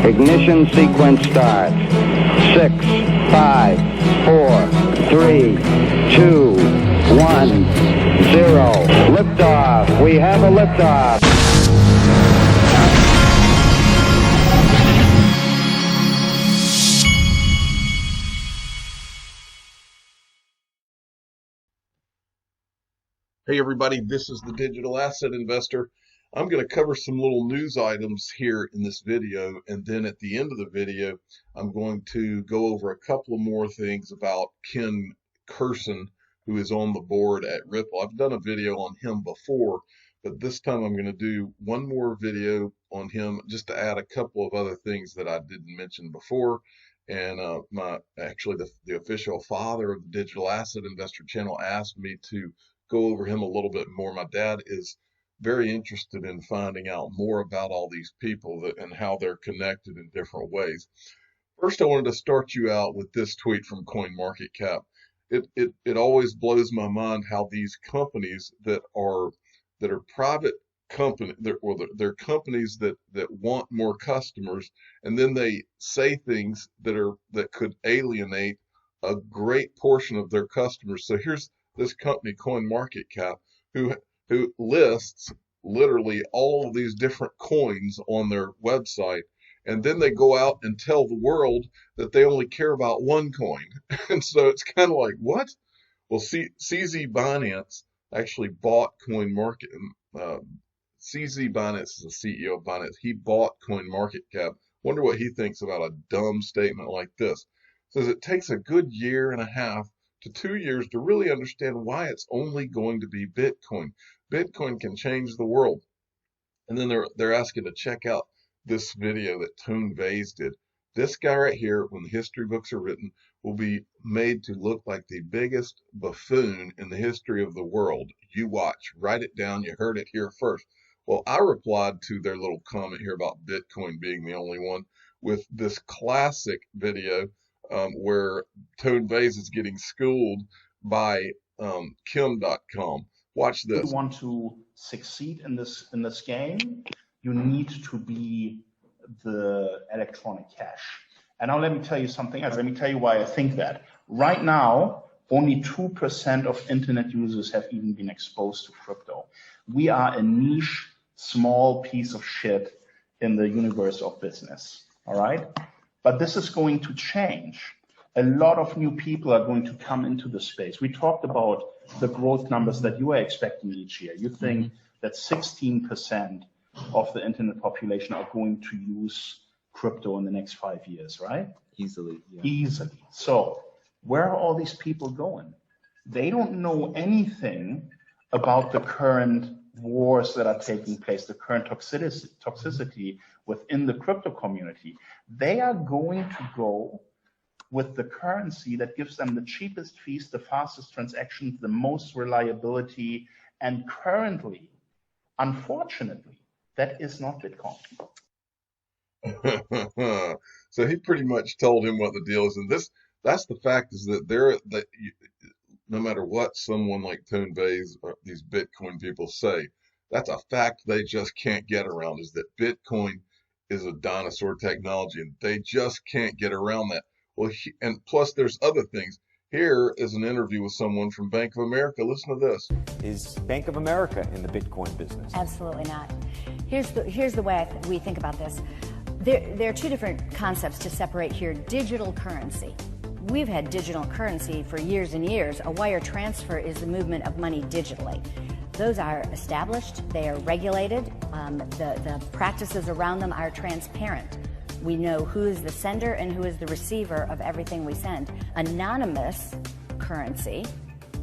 Ignition sequence starts. 6, 5, 4, 3, 2, 1, 0. Liftoff. We have a liftoff. Hey everybody, this is the Digital Asset Investor. I'm going to cover some little news items here in this video, and then at the end of the video, I'm going to go over a couple of more things about Ken Kersen, who is on the board at Ripple. I've done a video on him before, but this time I'm going to do one more video on him just to add a couple of other things that I didn't mention before. And the official father of the Digital Asset Investor channel asked me to go over him a little bit more. My dad is very interested in finding out more about all these people and how they're connected in different ways. First, I wanted to start you out with this tweet from CoinMarketCap. It always blows my mind how these companies that are private company, they're companies that want more customers, and then they say things that could alienate a great portion of their customers. So here's this company, CoinMarketCap, who lists literally all of these different coins on their website, and then they go out and tell the world that they only care about one coin. And so it's kind of like, what? Well, CZ Binance actually bought CoinMarket. CZ Binance is the CEO of Binance. He bought CoinMarketCap. Wonder what he thinks about a dumb statement like this. Says it takes a good year and a half to 2 years to really understand why it's only going to be Bitcoin. Bitcoin can change the world. And then they're asking to check out this video that Tone Vays did. This guy right here, when the history books are written, will be made to look like the biggest buffoon in the history of the world. You watch, write it down. You heard it here first. Well, I replied to their little comment here about Bitcoin being the only one with this classic video where Tone Vays is getting schooled by Kim.com. Watch this. If you want to succeed in this game, you need to be the electronic cash. And now let me tell you something else. Let me tell you why I think that. Right now, only 2% of internet users have even been exposed to crypto. We are a niche, small piece of shit in the universe of business. All right? But this is going to change. A lot of new people are going to come into the space. We talked about the growth numbers that you are expecting each year. You think that 16% of the internet population are going to use crypto in the next 5 years, right? Easily. Yeah. Easily. So where are all these people going? They don't know anything about the current wars that are taking place, the current toxicity within the crypto community. They are going to go with the currency that gives them the cheapest fees, the fastest transactions, the most reliability, and currently, unfortunately, that is not Bitcoin. So he pretty much told him what the deal is, and that's the fact is that no matter what someone like Tone Vays or these Bitcoin people say, that's a fact they just can't get around, is that Bitcoin is a dinosaur technology, and they just can't get around that. Well, and plus there's other things. Here is an interview with someone from Bank of America. Listen to this. Is Bank of America in the Bitcoin business? Absolutely not. Here's the way we think about this. There are two different concepts to separate here. Digital currency. We've had digital currency for years and years. A wire transfer is the movement of money digitally. Those are established, they are regulated, the practices around them are transparent. We know who is the sender and who is the receiver of everything we send. Anonymous currency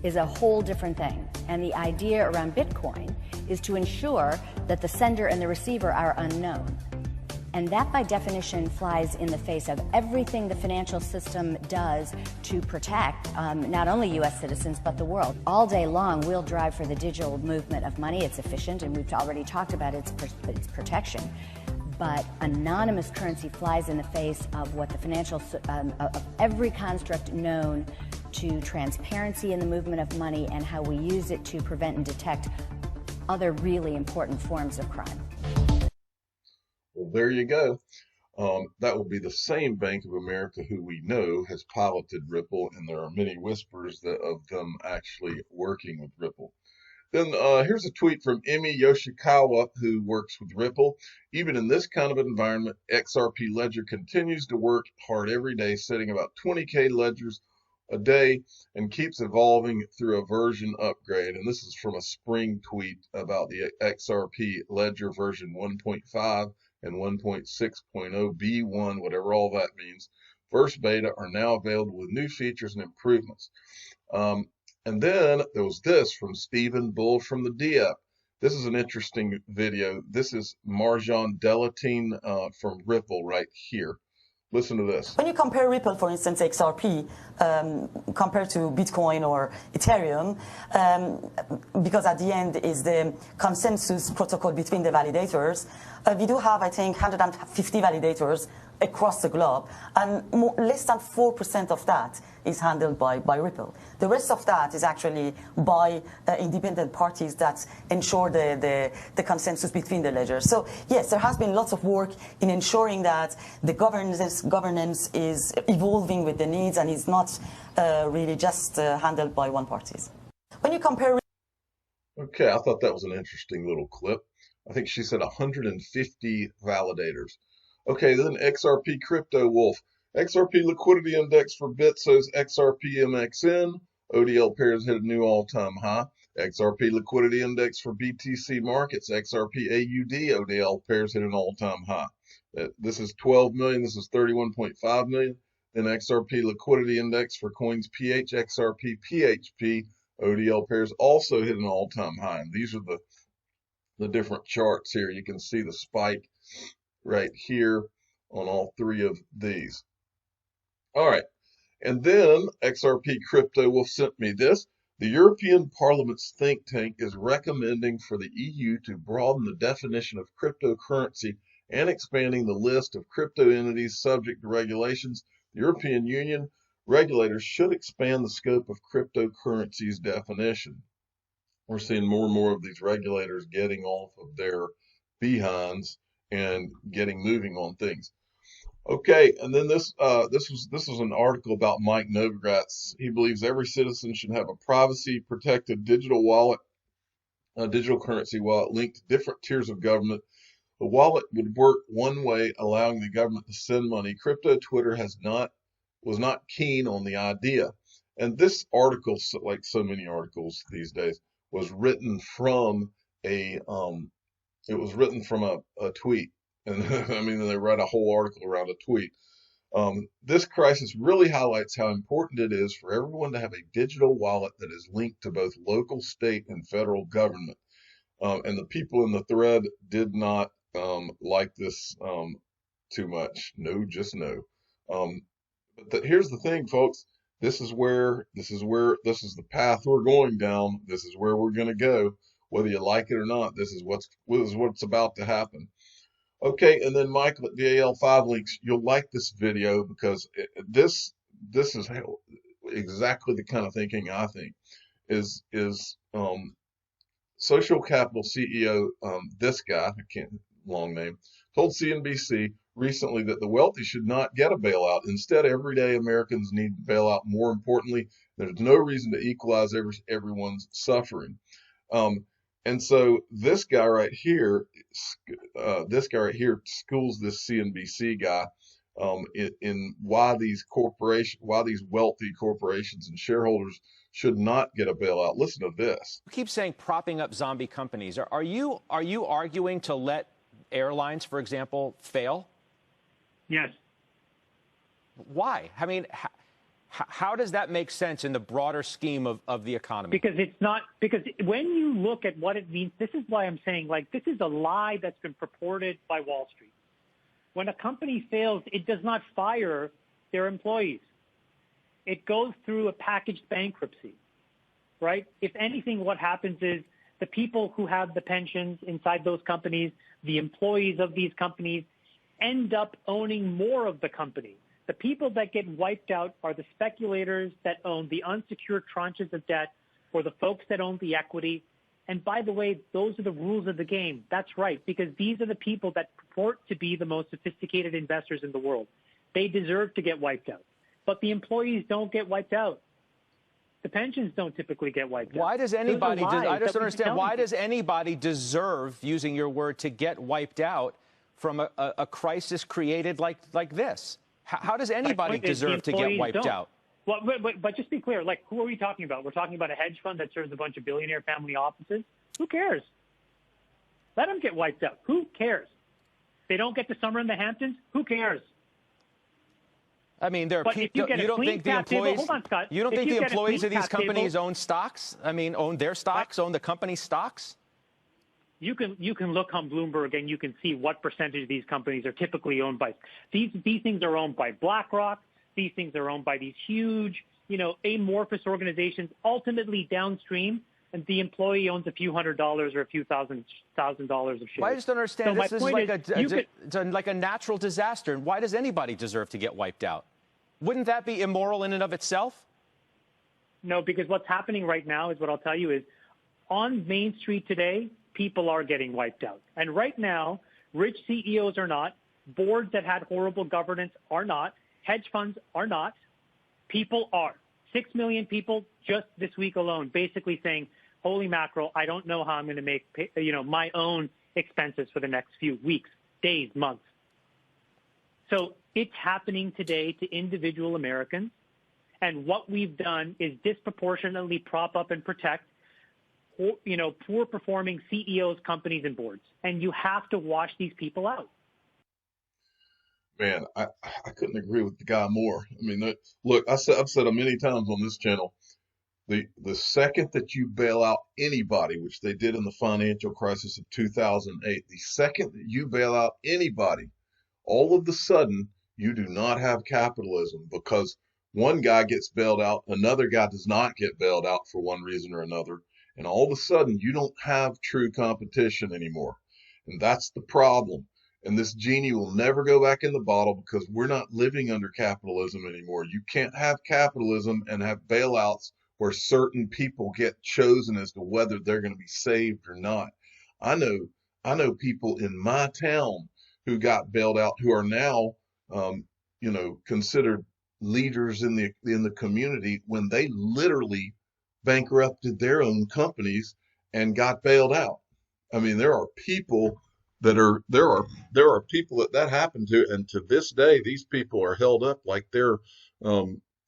is a whole different thing. And the idea around Bitcoin is to ensure that the sender and the receiver are unknown. And that, by definition, flies in the face of everything the financial system does to protect not only U.S. citizens, but the world. All day long, we'll drive for the digital movement of money. It's efficient, and we've already talked about its protection. But anonymous currency flies in the face of what the financial, of every construct known to transparency in the movement of money and how we use it to prevent and detect other really important forms of crime. Well, there you go. That will be the same Bank of America who we know has piloted Ripple, and there are many whispers of them actually working with Ripple. Then here's a tweet from Emi Yoshikawa, who works with Ripple. Even in this kind of environment, XRP Ledger continues to work hard every day, setting about 20K ledgers a day and keeps evolving through a version upgrade. And this is from a spring tweet about the XRP Ledger version 1.5 and 1.6.0 B1, whatever all that means. First beta are now available with new features and improvements. And then there was this from Stephen Bull from the DF. This is an interesting video. This is Marjan Delatine from Ripple right here. Listen to this. When you compare Ripple, for instance, XRP, compared to Bitcoin or Ethereum, because at the end is the consensus protocol between the validators, we do have, I think, 150 validators across the globe, and less than 4% of that is handled by Ripple. The rest of that is actually by independent parties that ensure the consensus between the ledgers. So yes, there has been lots of work in ensuring that the governance is evolving with the needs and is not really just handled by one party. When you compare... Okay, I thought that was an interesting little clip. I think she said 150 validators. Okay, then XRP Crypto Wolf. XRP Liquidity Index for Bitso's XRP MXN. ODL pairs hit a new all-time high. XRP Liquidity Index for BTC Markets. XRP AUD ODL pairs hit an all-time high. This is 12 million. This is 31.5 million. Then XRP Liquidity Index for Coins PH. XRP PHP ODL pairs also hit an all-time high. And these are the different charts here. You can see the spike right here on all three of these. All right, and then XRP Crypto Wolf sent me this. The European Parliament's think tank is recommending for the EU to broaden the definition of cryptocurrency and expanding the list of crypto entities subject to regulations. The European Union regulators should expand the scope of cryptocurrency's definition. We're seeing more and more of these regulators getting off of their behinds and getting moving on things. Okay, and then this was an article about Mike Novogratz. He believes every citizen should have a privacy-protected digital wallet, a digital currency wallet linked to different tiers of government. The wallet would work one way, allowing the government to send money. Crypto Twitter was not keen on the idea. And this article, like so many articles these days, was written from a tweet. And I mean, they write a whole article around a tweet. This crisis really highlights how important it is for everyone to have a digital wallet that is linked to both local, state, and federal government. And the people in the thread did not like this too much. No, just no. But here's the thing, folks. This is the path we're going down. This is where we're going to go. Whether you like it or not, this is what's about to happen. Okay, and then Michael at VAL5 links, you'll like this video because this is exactly the kind of thinking I think is Social Capital CEO, this guy, I can't, long name, told CNBC recently that the wealthy should not get a bailout. Instead, everyday Americans need a bailout. More importantly, there's no reason to equalize everyone's suffering. And so this guy right here schools this CNBC guy in why these wealthy corporations and shareholders should not get a bailout. Listen to this. You keep saying propping up zombie companies. Are you arguing to let airlines, for example, fail? Yes. Why? I mean, how does that make sense in the broader scheme of the economy? Because when you look at what it means, this is why I'm saying, like, this is a lie that's been purported by Wall Street. When a company fails, it does not fire their employees. It goes through a packaged bankruptcy, right? If anything, what happens is the people who have the pensions inside those companies, the employees of these companies, end up owning more of the company. The people that get wiped out are the speculators that own the unsecured tranches of debt, or the folks that own the equity, And by the way, those are the rules of the game. That's right, because these are the people that purport to be the most sophisticated investors in the world. They deserve to get wiped out. But the employees don't get wiped out. The pensions don't typically get wiped out. Why does anybody, I just don't understand, why you. does anybody deserve, using your word, to get wiped out from a crisis created like this? How does anybody deserve to get wiped out? Well, but just be clear, like, who are we talking about? We're talking about a hedge fund that serves a bunch of billionaire family offices? Who cares? Let them get wiped out. Who cares? They don't get the summer in the Hamptons? Who cares? I mean, there are people. You don't think the employees? Hold on, Scott. You don't think the employees of these companies own stocks? I mean, own their stocks, own the company's stocks? You can look on Bloomberg and you can see what percentage of these companies are typically owned by. These things are owned by BlackRock. These things are owned by these huge, amorphous organizations. Ultimately, downstream, and the employee owns a few $100s or a few $1,000 of shares. Well, I just don't understand. So this is like a natural disaster. And why does anybody deserve to get wiped out? Wouldn't that be immoral in and of itself? No, because what's happening right now is what I'll tell you is on Main Street today, people are getting wiped out. And right now, rich CEOs are not. Boards that had horrible governance are not. Hedge funds are not. People are. 6 million people just this week alone basically saying, holy mackerel, I don't know how I'm going to make my own expenses for the next few weeks, days, months. So it's happening today to individual Americans. And what we've done is disproportionately prop up and protect poor performing CEOs, companies, and boards. And you have to wash these people out. Man, I couldn't agree with the guy more. I mean, look, I've said it many times on this channel. The second that you bail out anybody, which they did in the financial crisis of 2008, the second that you bail out anybody, all of a sudden you do not have capitalism, because one guy gets bailed out, another guy does not get bailed out for one reason or another, and all of a sudden you don't have true competition anymore. And that's the problem. And this genie will never go back in the bottle, because we're not living under capitalism anymore. You can't have capitalism and have bailouts where certain people get chosen as to whether they're going to be saved or not. I know people in my town who got bailed out who are now, considered leaders in the community when they literally bankrupted their own companies and got bailed out. I mean, there are people there are people that happened to, and to this day, these people are held up like they're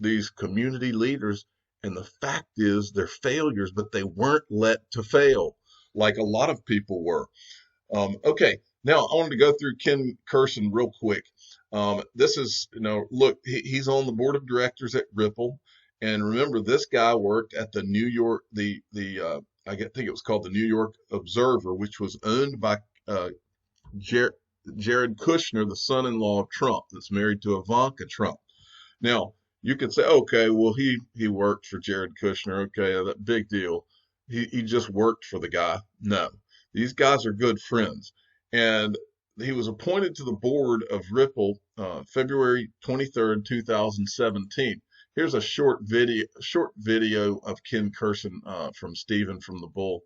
these community leaders. And the fact is, they're failures, but they weren't let to fail like a lot of people were. Okay, now I wanted to go through Ken Kurson real quick. This is, look, he's on the board of directors at Ripple, and remember, this guy worked at the New York, I think it was called the New York Observer, which was owned by Jared Kushner, the son-in-law of Trump, that's married to Ivanka Trump. Now, you could say, okay, well, he worked for Jared Kushner. Okay, that big deal. He just worked for the guy. No, these guys are good friends. And he was appointed to the board of Ripple February 23rd, 2017. Here's a short video of Ken Kurson from Stephen from the Bull.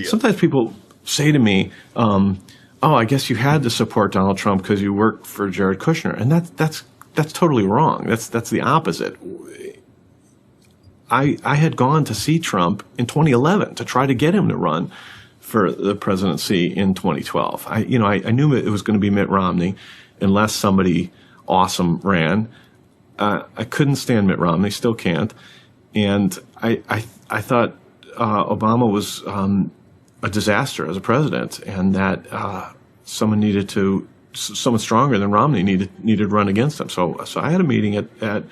Sometimes people say to me, oh, I guess you had to support Donald Trump because you worked for Jared Kushner. And that's totally wrong. That's the opposite. I had gone to see Trump in 2011 to try to get him to run for the presidency in 2012. I knew it was going to be Mitt Romney unless somebody awesome ran. I couldn't stand Mitt Romney, still can't. And I thought Obama was a disaster as a president, and that someone stronger than Romney needed to run against him. So I had a meeting at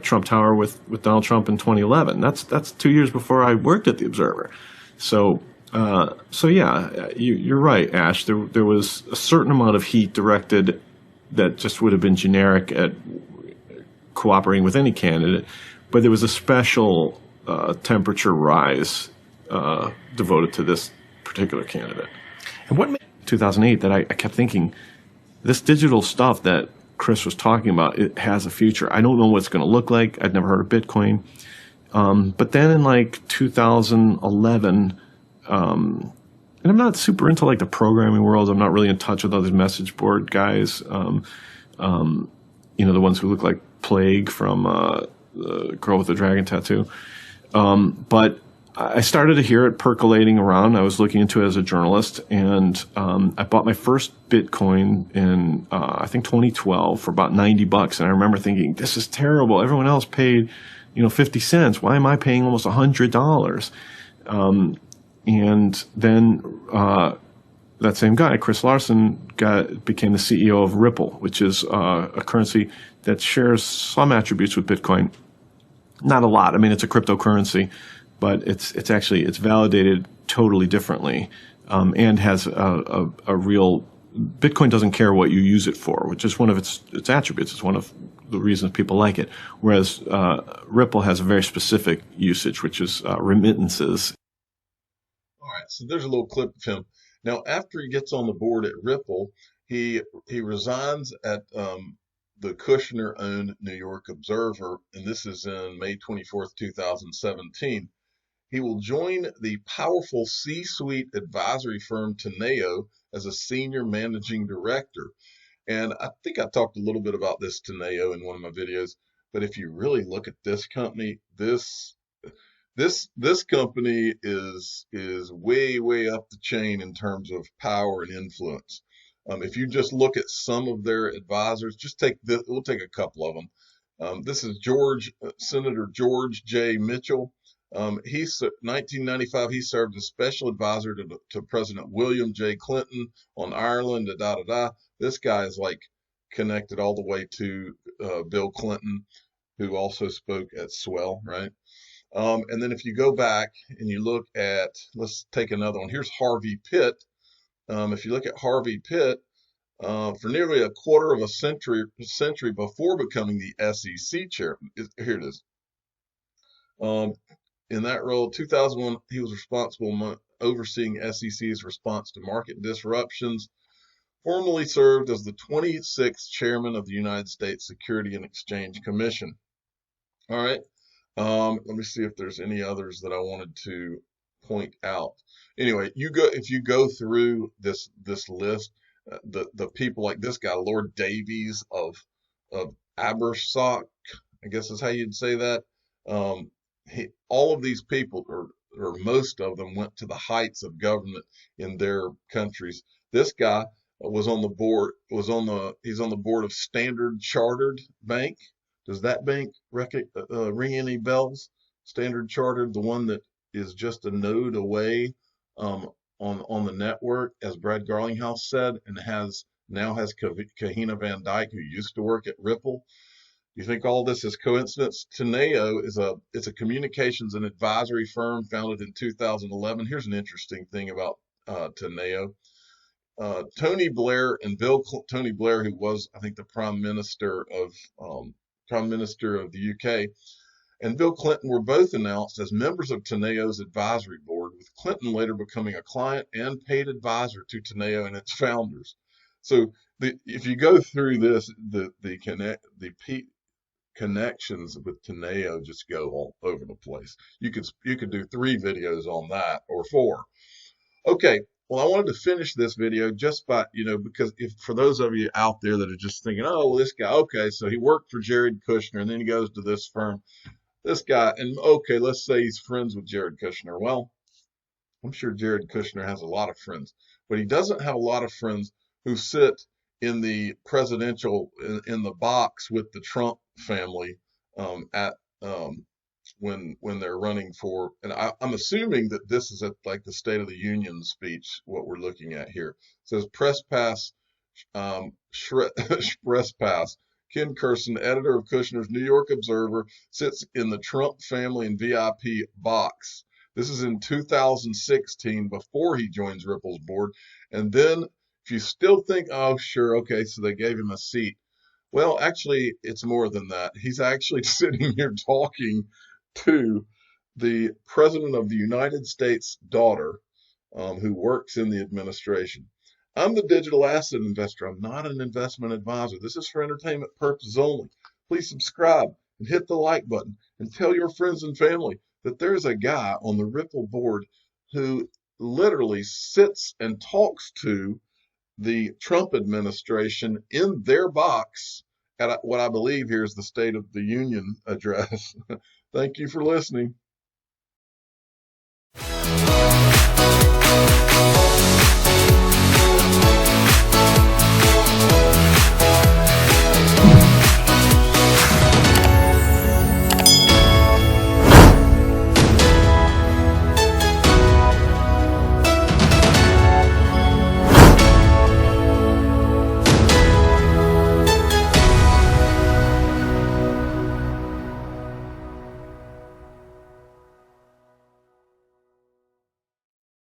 Trump Tower with Donald Trump in 2011. That's 2 years before I worked at the Observer. So yeah, you're right, Ash. There was a certain amount of heat directed that just would have been generic at cooperating with any candidate, but there was a special temperature rise devoted to this particular candidate. And what made 2008 that I kept thinking, this digital stuff that Chris was talking about, it has a future. I don't know what it's going to look like. I'd never heard of Bitcoin. But then in like 2011, and I'm not super into like the programming world. I'm not really in touch with all these message board guys. The ones who look like Plague from the Girl with the Dragon Tattoo. But I started to hear it percolating around. I was looking into it as a journalist, and I bought my first Bitcoin in I think 2012 for about $90, and I remember thinking, this is terrible. Everyone else paid 50 cents. Why am I paying almost $100? And then that same guy, Chris Larson, became the CEO of Ripple, which is a currency that shares some attributes with Bitcoin. Not a lot. I mean, it's a cryptocurrency, but it's validated totally differently, and has a real. Bitcoin doesn't care what you use it for, which is one of its attributes. It's one of the reasons people like it. Whereas Ripple has a very specific usage, which is remittances. All right, so there's a little clip of him. Now, after he gets on the board at Ripple, he resigns at the Kushner-owned New York Observer, and this is in May 24th, 2017. He will join the powerful C-suite advisory firm Teneo as a senior managing director. And I think I talked a little bit about this Teneo in one of my videos, but if you really look at this company, this company is way up the chain in terms of power and influence. If you just look at some of their advisors, just take this, we'll take a couple of them. This is Senator George J. Mitchell. 1995, he served as special advisor to President William J. Clinton on Ireland. This guy is like connected all the way to Bill Clinton, who also spoke at Swell, right? And then if you go back and you look at, let's take another one. Here's Harvey Pitt. If you look at Harvey Pitt, for nearly a quarter of a century before becoming the SEC chairman, here it is. In that role, 2001, he was responsible overseeing SEC's response to market disruptions. Formerly served as the 26th chairman of the United States Securities and Exchange Commission. All right. Let me see if there's any others that I wanted to point out. Anyway, if you go through this list, the people like this guy, Lord Davies of Abersock, I guess is how you'd say that. All of these people, or most of them, went to the heights of government in their countries. This guy was on the board. He's on the board of Standard Chartered Bank. Does that bank ring any bells? Standard Chartered, the one that is just a node away on the network, as Brad Garlinghouse said, and now has Kahina Van Dyke, who used to work at Ripple. You think all this is coincidence? Teneo it's a communications and advisory firm founded in 2011. Here's an interesting thing about Teneo. Tony Blair, who was, I think, the Prime Minister of the UK, and Bill Clinton were both announced as members of Teneo's advisory board, with Clinton later becoming a client and paid advisor to Teneo and its founders. So if you go through this, the connections with Teneo just go all over the place. You could do 3 videos on that, or 4. Okay, well, I wanted to finish this video just by, because for those of you out there that are just thinking, oh, well, this guy, okay, so he worked for Jared Kushner and then he goes to this firm, this guy, and okay, let's say he's friends with Jared Kushner. Well, I'm sure Jared Kushner has a lot of friends, but he doesn't have a lot of friends who sit in the in the box with the Trump family when they're running for, and I'm assuming that this is at like the State of the Union speech, what we're looking at here. It says press pass, press pass. Ken Kurson, editor of Kushner's New York Observer, sits in the Trump family and VIP box. This is in 2016, before he joins Ripple's board. And then if you still think, oh, sure, okay, so they gave him a seat. Well, actually, it's more than that. He's actually sitting here talking to the president of the United States' daughter, who works in the administration. I'm the digital asset investor. I'm not an investment advisor. This is for entertainment purposes only. Please subscribe and hit the like button and tell your friends and family that there's a guy on the Ripple board who literally sits and talks to the Trump administration in their box at what I believe here is the State of the Union address. Thank you for listening.